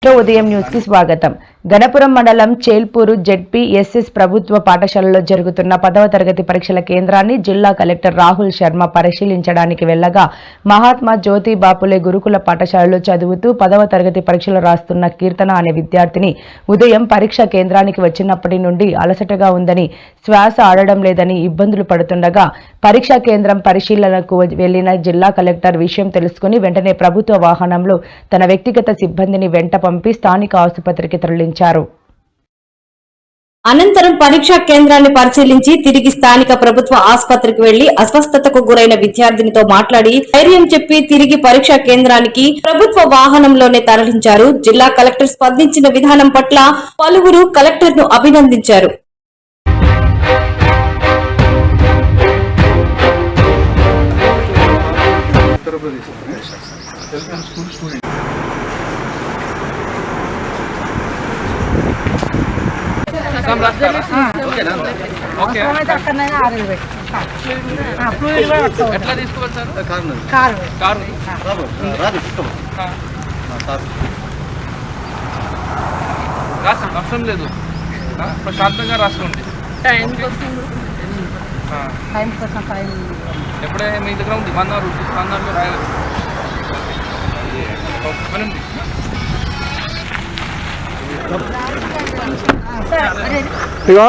ఉదయం న్యూస్ కి స్వాగతం. గణపురం మండలం చేల్పూరు జెడ్పీఎస్ఎస్ ప్రభుత్వ పాఠశాలలో జరుగుతున్న 10వ తరగతి పరీక్షల కేంద్రాన్ని జిల్లా కలెక్టర్ రాహుల్ శర్మ పరిశీలించడానికి వెళ్లగా మహాత్మా జ్యోతి బాపులే గురుకుల పాఠశాలలో చదువుతూ 10వ తరగతి పరీక్షలు రాస్తున్న కీర్తన అనే విద్యార్థిని ఉదయం పరీక్ష కేంద్రానికి వచ్చినప్పటి నుండి అలసటగా ఉందని, శ్వాస ఆడడం లేదని ఇబ్బందులు పడుతుండగా పరీక్షా కేంద్రం పరిశీలనకు వెళ్లిన జిల్లా కలెక్టర్ విషయం తెలుసుకుని వెంటనే ప్రభుత్వ వాహనంలో తన వ్యక్తిగత సిబ్బందిని వెంట పంపి స్థానిక ఆసుపత్రికి తరలించారు. అనంతరం పరీక్షా కేంద్రాన్ని పరిశీలించి తిరిగి స్థానిక ప్రభుత్వ ఆసుపత్రికి వెళ్లి అస్వస్థతకు గురైన విద్యార్థినితో మాట్లాడి ధైర్యం చెప్పి తిరిగి పరీక్షా కేంద్రానికి ప్రభుత్వ వాహనంలోనే తరలించారు. జిల్లా కలెక్టర్ స్పందించిన విధానం పట్ల పలువురు కలెక్టర్ ను అభినందించారు. అవసరం లేదు, ప్రశాంతంగా రాసుకోండి. ఎప్పుడే మీ దగ్గర ఉంది 1 అవర్ 1 అవర్లో రాయాలి. ఇగో